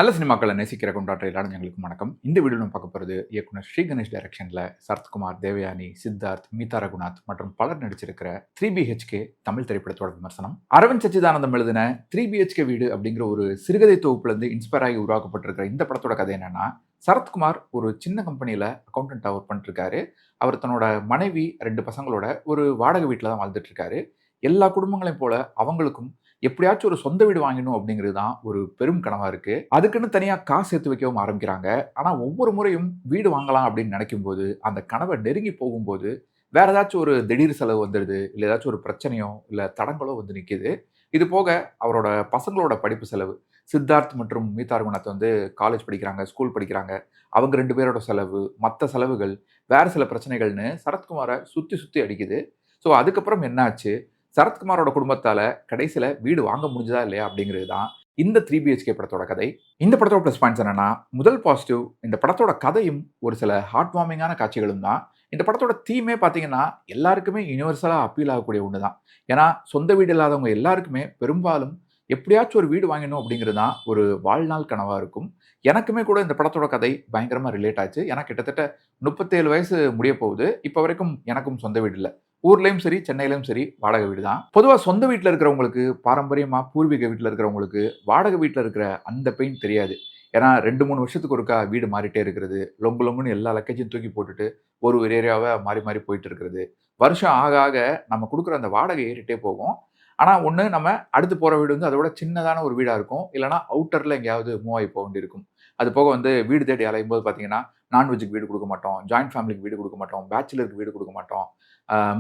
நல்ல சினிமாக்களை நேசிக்கிற கொண்டாட்ட எல்லாரும் எங்களுக்கு வணக்கம். இந்த வீடியோ நம்ம பார்க்க போகிறது இயக்குனர் ஸ்ரீ கணேஷ் டைரக்ஷனில் சரத்குமார், தேவயானி, சித்தார்த், மீதா ரகுநாத் மற்றும் பலர் நடிச்சிருக்கிற 3BHK தமிழ் திரைப்படத்தோட விமர்சனம். அரவிந்த் சச்சிதானந்தம் எழுதின 3BHK வீடு அப்படிங்கிற ஒரு சிறுகதை தொகுப்புலேருந்து இன்ஸ்பயர் ஆகி உருவாக்கப்பட்டிருக்கிற இந்த படத்தோட கதை என்னன்னா, சரத்குமார் ஒரு சின்ன கம்பெனியில் அக்கௌண்டண்ட்டாக ஒர்க் பண்ணிட்டுருக்காரு. அவர் தன்னோட மனைவி 2 பசங்களோட ஒரு வாடகை வீட்டில் தான் வாழ்ந்துட்டு இருக்காரு. எல்லா குடும்பங்களையும் போல அவங்களுக்கும் எப்படியாச்சும் ஒரு சொந்த வீடு வாங்கணும் அப்படிங்கிறது தான் ஒரு பெரும் கனவா இருக்கு. அதுக்குன்னு தனியா காசு சேர்த்து வைக்கவும் ஆரம்பிக்கிறாங்க. ஆனா ஒவ்வொரு முறையும் வீடு வாங்கலாம் அப்படின்னு நினைக்கும்போது, அந்த கனவை நெருங்கி போகும்போது வேற ஏதாச்சும் ஒரு திடீர் செலவு வந்துடுது, இல்ல ஏதாச்சும் ஒரு பிரச்சனையோ இல்ல தடங்களோ வந்து நிக்குது. இது போக அவரோட பசங்களோட படிப்பு செலவு, சித்தார்த் மற்றும் மீதா ரகுநாத் வந்து காலேஜ் படிக்கிறாங்க, ஸ்கூல் படிக்கிறாங்க. அவங்க 2 பேரோட செலவு, மற்ற செலவுகள், வேற சில பிரச்சனைகள்னு சரத்குமாரை சுத்தி சுத்தி அடிக்குது. ஸோ அதுக்கப்புறம் என்ன ஆச்சு? சரத்குமாரோட குடும்பத்தால கடைசியில வீடு வாங்க முடிஞ்சதா இல்லையா அப்படிங்கிறது தான் இந்த 3BHK படத்தோட கதை. இந்த படத்தோட ப்ளஸ் பாயிண்ட்ஸ் என்னன்னா, முதல் பாசிட்டிவ், இந்த படத்தோட கதையும் ஒரு சில ஹார்ட் வார்மிங்கான காட்சிகளும் தான். இந்த படத்தோட தீமே பார்த்தீங்கன்னா எல்லாருக்குமே யூனிவர்சலாக அப்பீல் ஆகக்கூடிய ஒன்று தான். ஏன்னா சொந்த வீடு இல்லாதவங்க எல்லாருக்குமே பெரும்பாலும் எப்படியாச்சும் ஒரு வீடு வாங்கணும் அப்படிங்கிறது தான் ஒரு வாழ்நாள் கனவாக இருக்கும். எனக்குமே கூட இந்த படத்தோட கதை பயங்கரமாக ரிலேட் ஆச்சு. ஏன்னா கிட்டத்தட்ட 37 வயசு முடிய போகுது. இப்போ வரைக்கும் எனக்கும் சொந்த வீடு இல்லை. ஊர்லயும் சரி, சென்னையிலயும் சரி வாடகை வீடு தான். பொதுவா சொந்த வீட்ல இருக்கிறவங்களுக்கு, பாரம்பரியமா பூர்வீக வீட்ல இருக்கிறவங்களுக்கு, வாடகை வீட்ல இருக்கிற அந்த பெயின் தெரியாது. ஏன்னா 2, 3 வருஷத்துக்கு ஒருக்கா வீடு மாறிட்டே இருக்கிறது. லொங்கு லொங்குன்னு எல்லா லக்கேஜையும் தூக்கி போட்டுட்டு ஒரு ஒரு ஏரியாவா மாறி மாறி போயிட்டு இருக்கிறது. வருஷம் ஆக ஆக நம்ம குடுக்குற அந்த வாடகை ஏறிட்டே போகும். ஆனா ஒண்ணு, நம்ம அடுத்து போற வீடு வந்து அதோட சின்னதான ஒரு வீடா இருக்கும். இல்லன்னா அவுட்டர்ல எங்கேயாவது மூவ் ஆகி போ வேண்டியிருக்கும். அது போக வந்து வீடு தேடி அலையும்போது பார்த்தீங்கன்னா, நான்வெஜ்ஜுக்கு வீடு குடுக்க மாட்டோம், ஜாயிண்ட் ஃபேமிலிக்கு வீடு குடுக்க மாட்டோம், பேச்சுலருக்கு வீடு குடுக்க மாட்டோம்,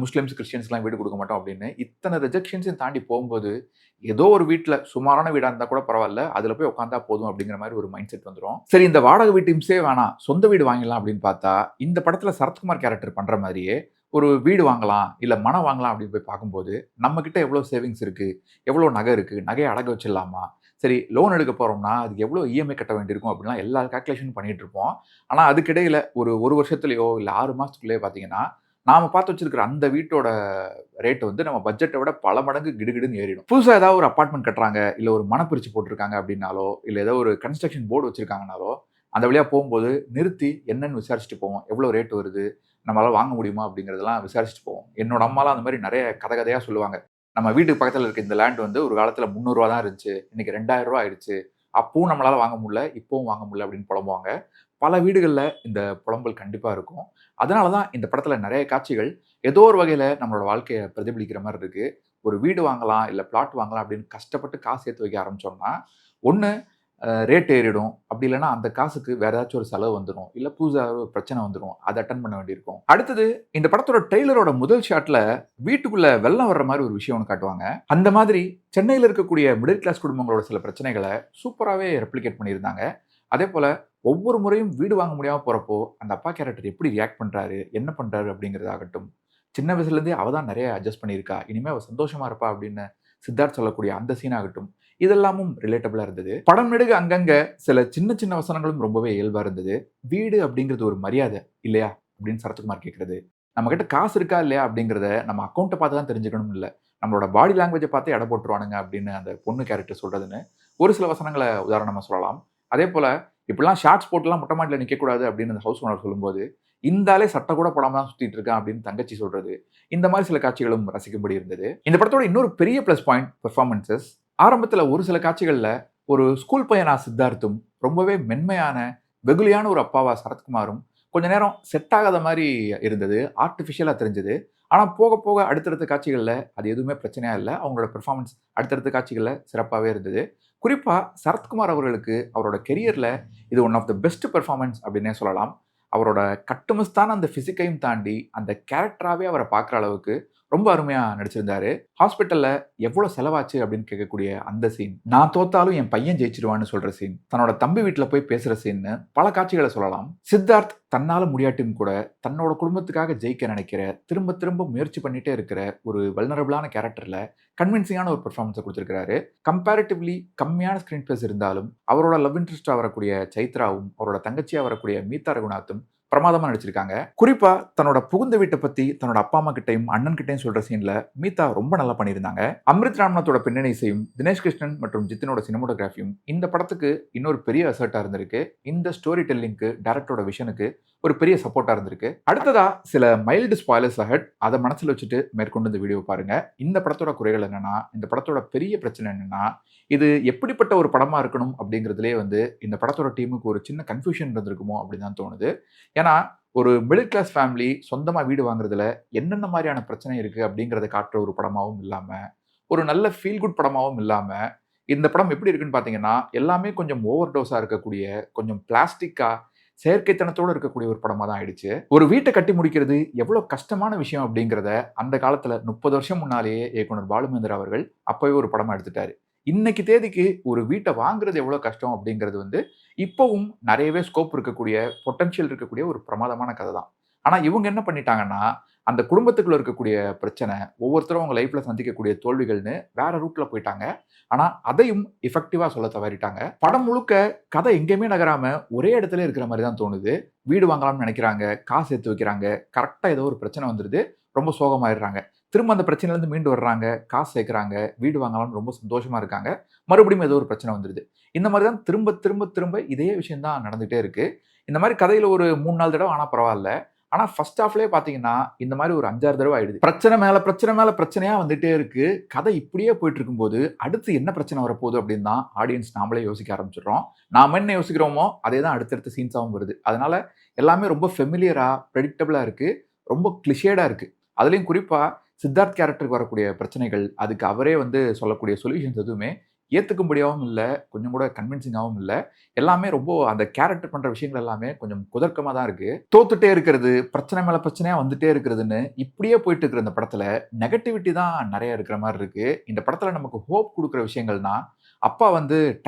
முஸ்லிம்ஸ், கிறிஸ்டியன்ஸ்க்குலாம் வீடு குடுக்க மாட்டோம் அப்படின்னு இத்தனை ரிஜெக்ஷன்ஸையும் தாண்டி போகும்போது, ஏதோ ஒரு வீட்ல சுமாரான வீடா இருந்தா கூட பரவால்ல, அதுல போய் உட்கார்ந்தா போதும் அப்படிங்கிற மாரி ஒரு மைண்ட் செட் வந்துரும். சரி, இந்த வாடகை வீட்டு இம்சையே வேணாம், சொந்த வீடு வாங்கிடலாம் அப்படின்னு பார்த்தா, இந்த படத்துல சரத்குமார் கேரக்டர் பண்ற மாரியே ஒரு வீடு வாங்கலாம், இல்ல மனம் வாங்கலாம் அப்படின்னு போய் பார்க்கும்போது, நம்ம கிட்ட எவ்வளோ சேவிங்ஸ் இருக்கு? எவ்வளோ நகை இருக்கு? நகைய அடகு வச்சிடலாமா? சரி, லோன் எடுக்க போறோம்னா, அதுக்கு எவ்வளோ இஎம்ஐ கட்ட வேண்டியிருக்கும் அப்படின்லாம் எல்லா கால்குலேஷனும் பண்ணிட்டு இருப்போம். ஆனா அதுக்கிடையில ஒரு 1 வருஷத்துலயோ, இல்ல 6 மாசத்துக்குள்ளேயோ பார்த்தீங்கன்னா, நாம பார்த்து வச்சிருக்கிற அந்த வீட்டோட ரேட் வந்து நம்ம பட்ஜெட்ட விட பல மடங்கு கிடுகிடுன்னு ஏறிடும். புதுசா ஏதாவது ஒரு அபார்ட்மெண்ட் கட்டுறாங்க, இல்ல ஒரு மனப்பிரிச்சு போட்டிருக்காங்க அப்படின்னாலோ, இல்ல ஏதோ ஒரு கன்ஸ்ட்ரக்ஷன் போர்டு வச்சிருக்காங்கனாலோ, அந்த வழியா போகும்போது நிறுத்தி என்னன்னு விசாரிச்சுட்டு போவோம். எவ்வளோ ரேட் வருது? நம்மளால வாங்க முடியுமா? அப்படிங்கிறதெல்லாம் விசாரிச்சுட்டு போவோம். என்னோட அம்மாலாம் அந்த மாரி நெறைய கதை கதையா சொல்லுவாங்க. நம்ம வீட்டுக்கு பக்கத்துல இருக்க இந்த லேண்ட் வந்து ஒரு காலத்துல ரூ. 300 தான் இருந்துச்சு. இன்னைக்கு ரூ. 2000 ஆயிடுச்சு. அப்பவும் நம்மளால வாங்க முடியல, இப்பவும் வாங்க முடியல அப்படின்னு புலம்புவாங்க. பல வீடுகள்ல இந்த புலம்பல் கண்டிப்பா இருக்கும். அதனால தான் இந்த படத்துல நெறைய காட்சிகள் ஏதோ ஒரு வகையில நம்மளோட வாழ்க்கைய பிரதிபலிக்கிற மாரி இருக்கு. ஒரு வீடு வாங்கலாம், இல்ல பிளாட் வாங்கலாம் அப்படின்னு கஷ்டப்பட்டு காசு சேர்த்து வைக்க ஆரம்பிச்சோம்னா, ஒண்ணு ரேட் ஏறிடும். அப்படி இல்லன்னா அந்த காசுக்கு வேற ஏதாச்சும் ஒரு செலவு வந்துரும். இல்ல புதுசா ஒரு பிரச்சனை வந்துரும். அத அட்டெண்ட் பண்ண வேண்டியிருக்கும். அடுத்தது, இந்த படத்தோட ட்ரெய்லரோட முதல் ஷாட்ல வீட்டுக்குள்ள வெள்ளம் வர்ற மாரி ஒரு விஷயம் ஒண்ணு காட்டுவாங்க. அந்த மாதிரி சென்னையில இருக்கக்கூடிய மிடில் கிளாஸ் குடும்பங்களோட சில பிரச்சனைகள சூப்பராவே ரெப்ளிகேட் பண்ணியிருந்தாங்க. அதேபோல ஒவ்வொரு முறையும் வீடு வாங்க முடியாம போறப்போ, அந்த அப்பா கேரக்டர் எப்படி ரியாக்ட் பண்றாரு? என்ன பண்றாரு? அப்படிங்கிறதாகட்டும். சின்ன வயசுலேருந்தே அவ தான் நெறைய அட்ஜஸ்ட் பண்ணியிருக்கா. இனிமே அவ சந்தோஷமா இருப்பா அப்படின்னு சித்தார்த் சொல்லக்கூடிய அந்த சீன் ஆகட்டும். இதெல்லாமும் ரிலேட்டபிளா இருந்தது. படம் நெடுக அங்கங்க சில சின்ன சின்ன வசனங்களும் ரொம்பவே இயல்பா இருந்தது. வீடு அப்படிங்கிறது ஒரு மரியாதை இல்லையா? அப்படின்னு சரத்குமார் கேட்கிறது. நம்ம கிட்ட காசு இருக்கா இல்லையா அப்படிங்கிறத நம்ம அக்கவுண்ட்ட பார்த்து தான் தெரிஞ்சுக்கணும்னு இல்ல. நம்மளோட பாடி லாங்குவேஜ பார்த்தே எடை போட்டுருவானுங்க அப்படின்னு அந்த பொண்ணு கேரக்டர் சொல்றதுன்னு ஒரு சில வசனங்கள உதாரணமா சொல்லலாம். அதேபோல இப்படிலாம் ஷார்ட்ஸ் போட்டுலாம் மொட்டை மாடியில நிக்கக்கூடாது அப்படின்னு அந்த ஹவுஸ் ஓனர் சொல்லும்போது, இந்த ஆளே சட்டை கூட போடாம தான் சுத்திட்டு இருக்கான் அப்படின்னு தங்கச்சி சொல்றது. இந்த மாரி சில காட்சிகளும் ரசிக்கும்படி இருந்தது. இந்த படத்தோட இன்னொரு பெரிய பிளஸ் பாயிண்ட் பெர்ஃபார்மன்ஸஸ். ஆரம்பத்துல ஒரு சில காட்சிகள்ல ஒரு ஸ்கூல் பையனா சித்தார்த்தும், ரொம்பவே மென்மையான, வெகுளியான ஒரு அப்பாவா சரத்குமாரும் கொஞ்ச நேரம் செட் ஆகாத மாரி இருந்தது. ஆர்டிஃபிஷியலா தெரிஞ்சது. ஆனா போக போக அடுத்தடுத்த காட்சிகள்ல அது எதுவுமே பிரச்சனையா இல்ல. அவங்களோட பெர்ஃபார்மன்ஸ் அடுத்தடுத்த காட்சிகள்ல சிறப்பாவே இருந்தது. குறிப்பா சரத்குமார் அவர்களுக்கு அவரோட கெரியர்ல இது one of the best performance அப்படின்னே சொல்லலாம். அவரோட கட்டுமஸ்தான அந்த பிசிக்கையும் தாண்டி அந்த கேரக்டராவே அவர பார்க்குற அளவுக்கு ரொம்ப அருமையா நடிச்சிருந்தாரு. ஹாஸ்பிட்டல்ல எவ்வளோ செலவாச்சு அப்படின்னு கேட்கக்கூடிய அந்த சீன், நான் தோத்தாலும் என் பையன் ஜெயிச்சிருவான்னு சொல்ற சீன், தன்னோட தம்பி வீட்ல போய் பேசுற சீன்னு பல காட்சிகள சொல்லலாம். சித்தார்த் தன்னால முடியாட்டியும் கூட தன்னோட குடும்பத்துக்காக ஜெயிக்க நினைக்கிற, திரும்ப திரும்ப முயற்சி பண்ணிட்டே இருக்கிற ஒரு வல்னரபிளான கேரக்டர்ல கன்வின்சிங்கான ஒரு பெர்ஃபார்மன்ஸை கொடுத்திருக்கிறாரு. கம்பேரிட்டிவ்லி கம்மியான ஸ்கிரீன் பிளேஸ் இருந்தாலும் அவரோட லவ் இன்ட்ரெஸ்டா வரக்கூடிய சைத்ராவும், அவரோட தங்கச்சியா வரக்கூடிய மீதா ரகுநாத்தும் பிரமாதமா நடிச்சிருக்காங்க. குறிப்பா தன்னோட புகுந்த வீட்டை பத்தி தன்னோட அப்பா அம்மா கிட்டையும் அண்ணன் கிட்டையும் சொல்ற சீன்ல மீதா ரொம்ப நல்லா பண்ணியிருந்தாங்க. அம்ரித் ராம்நாத்தோட பின்னணி இசையும் தினேஷ் கிருஷ்ணன் மற்றும் ஜித்தினோட சினிமோட்டோகிராஃபியும் இந்த படத்துக்கு இன்னொரு பெரிய அசர்ட்டா இருந்திருக்கு. இந்த ஸ்டோரி டெல்லிங்க்கு டைரக்டரோட விஷனுக்கு ஒரு பெரிய சப்போர்ட்டா இருந்திருக்கு. அடுத்ததா சில மைல்டு ஸ்பாய்லர்ஸ் அஹெட், அதை மனசுல வச்சுட்டு மேற்கொண்டு இந்த வீடியோ பாருங்க. இந்த படத்தோட குறைகள் என்னன்னா, இந்த படத்தோட பெரிய பிரச்சனை என்னன்னா, இது எப்படிப்பட்ட ஒரு படமா இருக்கணும் அப்படிங்கிறதுலே இந்த படத்தோட டீமுக்கு ஒரு சின்ன கன்ஃபியூஷன் இருந்திருக்குமோ அப்படின்னு தான் தோணுது. ஏன்னா ஒரு மிடில் கிளாஸ் ஃபேமிலி சொந்தமா வீடு வாங்குறதுல என்னென்ன மாதிரியான பிரச்சனை இருக்கு அப்படிங்கிறத காட்டுற ஒரு படமாவும் இல்லாம, ஒரு நல்ல ஃபீல் குட் படமாவும் இல்லாம, இந்த படம் எப்படி இருக்குன்னு பார்த்தீங்கன்னா, எல்லாமே கொஞ்சம் ஓவர் டோஸா இருக்கக்கூடிய, கொஞ்சம் பிளாஸ்டிக்கா செயற்கைத்தனத்தோடு இருக்கக்கூடிய ஒரு படமா தான் ஆயிடுச்சு. ஒரு வீட்டை கட்டி முடிக்கிறது எவ்வளவு கஷ்டமான விஷயம் அப்படிங்கிறத அந்த காலத்துல 30 வருஷம் முன்னாலேயே இயக்குனர் பாலுமேந்திரா அவர்கள் அப்பவே ஒரு படமா எடுத்துட்டாரு. இன்னைக்கு தேதிக்கு ஒரு வீட்டை வாங்குறது எவ்வளவு கஷ்டம் அப்படிங்கிறது இப்பவும் நிறையவே ஸ்கோப் இருக்கக்கூடிய, பொட்டன்ஷியல் இருக்கக்கூடிய ஒரு பிரமாதமான கதை தான். ஆனா இவங்க என்ன பண்ணிட்டாங்கன்னா, அந்த குடும்பத்துக்குள்ள இருக்கக்கூடிய பிரச்சனை, ஒவ்வொருத்தரும் அவங்க லைஃப்ல சந்திக்கக்கூடிய தோல்விகள்னு வேற ரூட்ல போயிட்டாங்க. ஆனா அதையும் எஃபெக்டிவா சொல்ல தவறிட்டாங்க. படம் முழுக்க கதை எங்கேயுமே நகராம ஒரே இடத்துல இருக்கிற மாதிரி தான் தோணுது. வீடு வாங்கலாம்னு நினைக்கிறாங்க, காசு சேர்த்து வைக்கிறாங்க, கரெக்டா ஏதோ ஒரு பிரச்சனை வந்துருது, ரொம்ப சோகமாயிடுறாங்க. திரும்ப அந்த பிரச்சனையிலேருந்து மீண்டு வர்றாங்க, காசு சேர்க்குறாங்க, வீடு வாங்கலாம்னு ரொம்ப சந்தோஷமா இருக்காங்க. மறுபடியும் ஏதோ ஒரு பிரச்சனை வந்துருது. இந்த மாதிரி தான் திரும்ப திரும்ப திரும்ப இதே விஷயம் தான் நடந்துகிட்டே இருக்கு. இந்த மாதிரி கதையில ஒரு 3, 4 தடவை ஆனா பரவாயில்ல. ஆனா ஃபர்ஸ்ட் ஹாஃப்லயே பார்த்தீங்கன்னா, இந்த மாதிரி ஒரு 5, 6 தடவை ஆயிடுது. பிரச்சனை மேல பிரச்சனை மேல பிரச்சனையா வந்துட்டே இருக்கு. கதை இப்படியே போயிட்டு இருக்கும்போது, அடுத்து என்ன பிரச்சனை வரப்போகுது அப்படின்னு தான் ஆடியன்ஸ் நாமளே யோசிக்க ஆரம்பிச்சிடுறோம். நாம என்ன யோசிக்கிறோமோ, அதே தான் அடுத்தடுத்த சீன்ஸாவும் வருது. அதனால எல்லாமே ரொம்ப ஃபெமிலியரா, பிரெடிக்டபிளா இருக்கு. ரொம்ப கிளிஷேடா இருக்கு. அதுலயும் குறிப்பா சித்தார்த் கேரக்டருக்கு வரக்கூடிய பிரச்சனைகள், அதுக்கு அவரே சொல்லக்கூடிய சொல்யூஷன்ஸ் எதுவுமே ஏத்துக்கும்படியாவும் இல்ல, கொஞ்சம் கூட கன்வின்சிங்காவும் இல்ல. எல்லாமே ரொம்ப அந்த கேரக்டர் பண்ற விஷயங்கள் எல்லாமே கொஞ்சம் குதர்க்கமா தான் இருக்கு. தோத்துட்டே இருக்கிறது, பிரச்சனை மேல பிரச்சனையா வந்துட்டே இருக்கிறதுன்னு இப்படியே போயிட்டு இருக்கிற இந்த படத்துல நெகட்டிவிட்டி தான் நிறைய இருக்கிற மாதிரி இருக்கு. இந்த படத்துல நமக்கு ஹோப் குடுக்குற விஷயங்கள்னா, அப்பா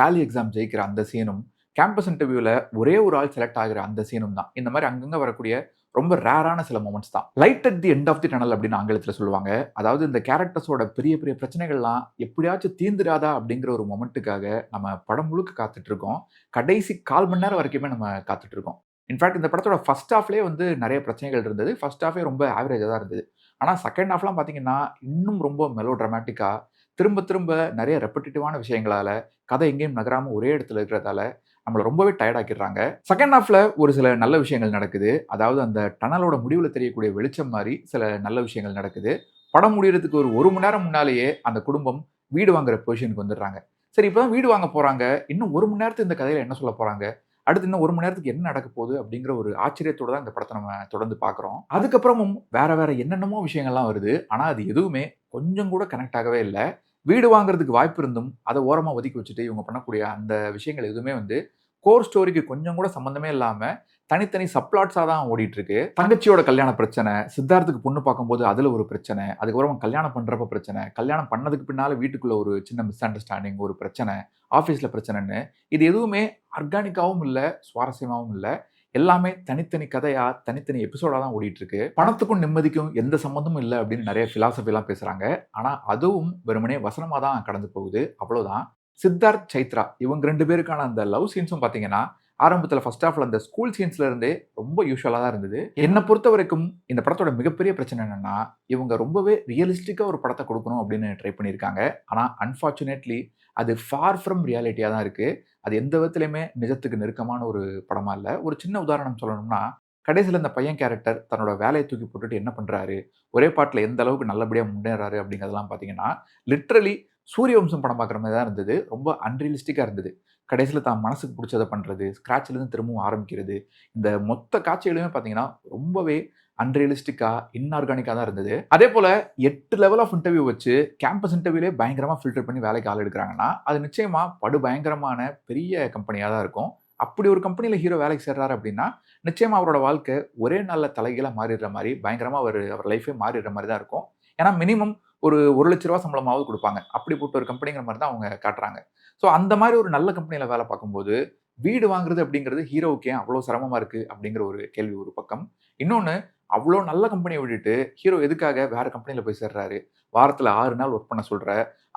டாலி எக்ஸாம் ஜெயிக்கிற அந்த சீனும், கேம்பஸ் இன்டர்வியூல ஒரே ஒரு ஆள் செலக்ட் ஆகிற அந்த சீனும் தான். இந்த மாதிரி அங்கங்க வரக்கூடிய ரொம்ப ரேரான சில மொமெண்ட்ஸ் தான். Light at the end of the tunnel அப்படின்னு ஆங்கிலத்துல சொல்லுவாங்க. அதாவது இந்த கேரக்டர்ஸோட பெரிய பெரிய பிரச்சனைகள்லாம் எப்படியாச்சும் தீர்ந்துராதா அப்படிங்கிற ஒரு மொமெண்ட்டுக்காக நம்ம படம் முழுக்க காத்துட்டு இருக்கோம். கடைசி 1/4 மணி நேரம் வரைக்குமே நம்ம காத்துட்டு இருக்கோம். இன்ஃபேக்ட் இந்த படத்தோட ஃபர்ஸ்ட் ஹாஃப்லயே நிறைய பிரச்சனைகள் இருந்தது. ஃபர்ஸ்ட் ஹாஃபே ரொம்ப ஆவரேஜா தான் இருந்தது. ஆனா செகண்ட் ஹாஃப்லாம் பார்த்தீங்கன்னா, இன்னும் ரொம்ப மெலோ டிராமாட்டிக்கா திரும்ப திரும்ப நிறைய ரெப்பிட்டிட்டிவான விஷயங்களால, கதை எங்கேயும் நகராம ஒரே இடத்துல இருக்கிறதால நம்மள ரொம்பவே டயர்ட் ஆக்கிடுறாங்க. செகண்ட் ஹாஃப்ல ஒரு சில நல்ல விஷயங்கள் நடக்குது. அதாவது அந்த டனலோட முடிவுல தெரியக்கூடிய வெளிச்சம் மாரி சில நல்ல விஷயங்கள் நடக்குது. படம் முடியறதுக்கு ஒரு 1 மணி நேரம் முன்னாலேயே அந்த குடும்பம் வீடு வாங்குற பொசிஷனுக்கு வந்துடுறாங்க. சரி, இப்ப தான் வீடு வாங்க போறாங்க. இன்னும் 1 மணி நேரத்துக்கு இந்த கதையில என்ன சொல்லப் போறாங்க? அடுத்து இன்னும் 1 மணி நேரத்துக்கு என்ன நடக்கப் போகுது? அப்படிங்கிற ஒரு ஆச்சரியத்தோட தான் இந்த படத்த நம்ம தொடர்ந்து பார்க்கிறோம். அதுக்கப்புறமும் வேற வேற என்னென்னமோ விஷயங்கள்லாம் வருது. ஆனா அது எதுவுமே கொஞ்சம் கூட கனெக்ட் ஆகவே இல்ல. வீடு வாங்குறதுக்கு வாய்ப்பு இருந்தும், அத ஓரமா ஒதுக்கி வச்சுட்டு இவங்க பண்ணக்கூடிய அந்த விஷயங்கள் எதுவுமே கோர் ஸ்டோரிக்கு கொஞ்சம் கூட சம்மந்தமே இல்லாம, தனித்தனி சப்ளாட்ஸா தான் ஓடிட்டு இருக்கு. தங்கச்சியோட கல்யாண பிரச்சனை, சித்தார்த்துக்கு பொண்ணு பார்க்கும்போது அதுல ஒரு பிரச்சனை, அதுக்கப்புறம் கல்யாணம் பண்றப்ப பிரச்சனை, கல்யாணம் பண்ணதுக்கு பின்னால வீட்டுக்குள்ள ஒரு சின்ன மிஸ் அண்டர்ஸ்டாண்டிங், ஒரு பிரச்சனை, ஆஃபீஸ்ல பிரச்சனைன்னு, இது எதுவுமே ஆர்கானிக்காவும் இல்ல, சுவாரஸ்யமாவும் இல்ல. எல்லாமே தனித்தனி கதையா, தனித்தனி எபிசோடா தான் ஓடிட்டு இருக்கு. பணத்துக்கும் நிம்மதிக்கும் எந்த சம்மந்தமும் இல்ல அப்படின்னு நிறைய பிலாசபிலாம் பேசுறாங்க. ஆனா அதுவும் வெறுமனே வசனமா தான் கடந்து போகுது. அவ்வளவுதான். சித்தார்த், சைத்ரா இவங்க 2 பேருக்கான அந்த லவ் சீன்ஸும் பார்த்தீங்கன்னா, ஆரம்பத்துல ஃபர்ஸ்ட் ஹாஃப்ல அந்த ஸ்கூல் சீன்ஸ்ல இருந்தே ரொம்ப யூசுவலா தான் இருந்தது. என்ன பொறுத்தவரைக்கும் இந்த படத்தோட மிகப்பெரிய பிரச்சனை என்னன்னா, இவங்க ரொம்பவே ரியலிஸ்டிக்கா ஒரு படத்த குடுக்கணும் அப்படின்னு ட்ரை பண்ணியிருக்காங்க. ஆனா அன்பார்ச்சுனேட்லி அது ஃபார் ஃப்ரம் ரியாலிட்டியா தான் இருக்கு. அது எந்த விதத்திலயுமே நிஜத்துக்கு நெருக்கமான ஒரு படமா இல்ல. ஒரு சின்ன உதாரணம் சொல்லணும்னா, கடைசில இந்த பையன் கேரக்டர் தன்னோட வேலைய தூக்கி போட்டுட்டு என்ன பண்றாரு? ஒரே பாட்டுல எந்த அளவுக்கு நல்லபடியா முன்னேறாரு அப்படிங்கிறதெல்லாம் பார்த்தீங்கன்னா, லிட்டரலி சூரியவம்சம் படம் பார்க்குற மாரி தான் இருந்தது. ரொம்ப அன்ரியலிஸ்டிக்கா இருந்தது. கடைசில தான் மனசுக்கு புடிச்சத பண்றது, ஸ்க்ராட்ச்லேருந்து திரும்பவும் ஆரம்பிக்கிறது. இந்த மொத்த காட்சிகளுமே பார்த்தீங்கன்னா, ரொம்பவே அன்ரியலிஸ்டிக்கா, இன்ஆர்கானிக்கா தான் இருந்தது. அதேபோல 8 லெவல் ஆஃப் இன்டர்வியூ வச்சு கேம்பஸ் இன்டர்வியூலயே பயங்கரமா ஃபில்டர் பண்ணி வேலைக்கு ஆள் எடுக்குறாங்கன்னா, அது நிச்சயமா பயங்கரமான பெரிய கம்பெனியா தான் இருக்கும். அப்படி ஒரு கம்பெனில ஹீரோ வேலைக்கு சேர்றாரு அப்படின்னா, நிச்சயமா அவரோட வாழ்க்கை ஒரே நாள்ல தலைகீழா மாறிடுற மாரி, பயங்கரமா அவர் லைஃபே மாறிடுற மாரி தான் இருக்கும். ஏன்னா மினிமம் ஒரு ₹1,00,000 சம்பளமாவது குடுப்பாங்க. அப்படிப்பட்ட ஒரு கம்பெனிங்கிற மாரி தான் அவங்க காட்டுறாங்க. ஸோ அந்த மாரி ஒரு நல்ல கம்பெனில வேலை பார்க்கும்போது, வீடு வாங்குறது அப்படிங்கிறது ஹீரோவுக்கு ஏன் அவ்வளோ சிரமமா இருக்கு? அப்படிங்கிற ஒரு கேள்வி ஒரு பக்கம். இன்னொன்னு, அவ்வளோ நல்ல கம்பெனிய விட்டுட்டு ஹீரோ எதுக்காக வேற கம்பெனில போய் சேர்றாரு? வாரத்தில் 6 நாள் ஒர்க் பண்ண சொல்கிற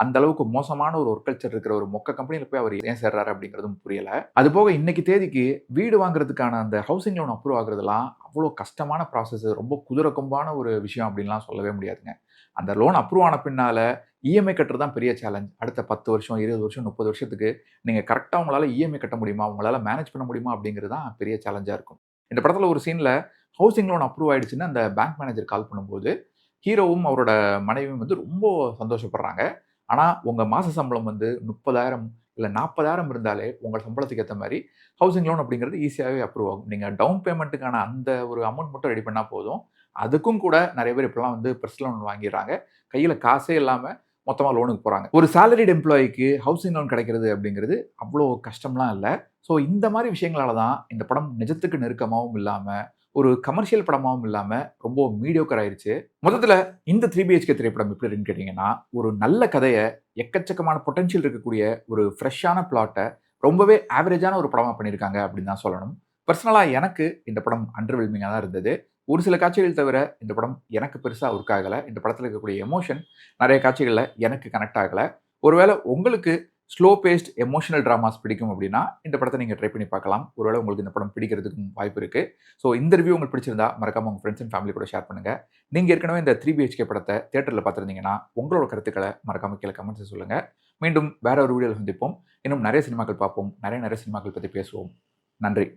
அந்த அளவுக்கு மோசமான ஒரு ஒர்க் கல்ச்சர் இருக்கிற ஒரு மொக்க கம்பெனியில் போய் அவர் ஏன் சேர்றாரு அப்படிங்கிறதும் புரியல. அது போக இன்னைக்கு தேதிக்கு வீடு வாங்குறதுக்கான அந்த ஹவுசிங் லோன் அப்ரூவ் ஆகுறதுலாம் அவ்வளோ கஷ்டமான ப்ராசஸ், ரொம்ப குதிரை கொம்பான ஒரு விஷயம் அப்படின்லாம் சொல்லவே முடியாதுங்க. அந்த லோன் அப்ரூவ் ஆன பின்னால இஎம்ஐ கட்டுறது தான் பெரிய சேலஞ்ச். அடுத்த 10 வருஷம், 20 வருஷம், 30 வருஷத்துக்கு நீங்கள் கரெக்டாக உங்களால் இஎம்ஐ கட்ட முடியுமா, உங்களால் மேனேஜ் பண்ண முடியுமா அப்படிங்கிறது தான் பெரிய சேலஞ்சாக இருக்கும். இந்த படத்தில் ஒரு சீனில் ஹவுசிங் லோன் அப்ரூவ் ஆயிடுச்சுன்னு அந்த பேங்க் மேனேஜர் கால் பண்ணும்போது ஹீரோவும் அவரோட மனைவியும் வந்து ரொம்ப சந்தோஷப்படுறாங்க. ஆனால் உங்கள் மாத சம்பளம் வந்து 30,000 இல்லை 40,000 இருந்தாலே உங்கள் சம்பளத்துக்கு ஏற்ற மாதிரி ஹவுசிங் லோன் அப்படிங்கிறது ஈஸியாகவே அப்ரூவ் ஆகும். நீங்கள் டவுன் பேமெண்ட்டுக்கான அந்த ஒரு அமௌண்ட் மட்டும் ரெடி பண்ணால் போதும். அதுக்கும் கூட நிறைய பேர் இப்போலாம் வந்து பர்சனல் லோன் வாங்கிடுறாங்க. கையில் காசே இல்லாமல் மொத்தமாக லோனுக்கு போகிறாங்க. ஒரு சேலரிட் எம்ப்ளாயிக்கு ஹவுசிங் லோன் கிடைக்கிறது அப்படிங்கிறது அவ்வளோ கஷ்டம்லாம் இல்லை. ஸோ இந்த மாதிரி விஷயங்களால தான் இந்த படம் நிஜத்துக்கு நெருக்கமாகவும் இல்லாமல் ஒரு கமர்ஷியல் படமாகவும் இல்லாமல் ரொம்ப மீடியோக்கர் ஆயிடுச்சு. மொத்தத்தில் இந்த 3BHK திரைப்படம் எப்படி இருக்குன்னு கேட்டிங்கன்னா, ஒரு நல்ல கதையை, எக்கச்சக்கமான பொட்டன்ஷியல் இருக்கக்கூடிய ஒரு ஃப்ரெஷ்ஷான பிளாட்டை ரொம்பவே ஆவரேஜான ஒரு படமாக பண்ணியிருக்காங்க அப்படின்னு தான் சொல்லணும். பர்சனலாக எனக்கு இந்த படம் அண்டர்வெல்மிங்காக தான் இருந்தது. ஒரு சில காட்சிகள் தவிர இந்த படம் எனக்கு பெருசாக ஒர்க் ஆகலை. இந்த படத்தில் இருக்கக்கூடிய எமோஷன் நிறைய காட்சிகளில் எனக்கு கனெக்ட் ஆகலை. ஒருவேளை உங்களுக்கு ஸ்லோ பேஸ்ட் எமோஷனல் ட்ராமாஸ் பிடிக்கும் அப்படின்னா இந்த படத்தை நீங்கள் ட்ரை பண்ணி பார்க்கலாம். ஒருவேளை உங்களுக்கு இந்த படம் பிடிக்கிறதுக்கும் வாய்ப்பு இருக்குது. ஸோ இந்த ரிவ்யூ உங்களுக்கு பிடிச்சிருந்தா மறக்காமல் உங்கள் ஃப்ரெண்ட்ஸ் அண்ட் ஃபேமிலி கூட ஷேர் பண்ணுங்கள். நீங்கள் ஏற்கனவே இந்த 3BHK படத்தை தியேட்டரில் பார்த்துருந்தீங்கன்னா உங்களோட கருத்துக்களை மறக்காமல் கீழே கமெண்ட்ஸ் சொல்லுங்கள். மீண்டும் வேற ஒரு வீடியோவில் சந்திப்போம். இன்னும் நிறைய சினிமாக்கள் பார்ப்போம். நிறைய சினிமாக்கள் பற்றி பேசுவோம். நன்றி.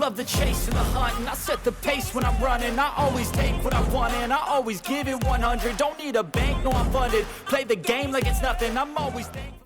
Love the chase and the hunt, and I set the pace when I'm running. I always take what I want and I always give it 100. Don't need a bank, no I'm funded. Play the game like it's nothing. I'm always thankful.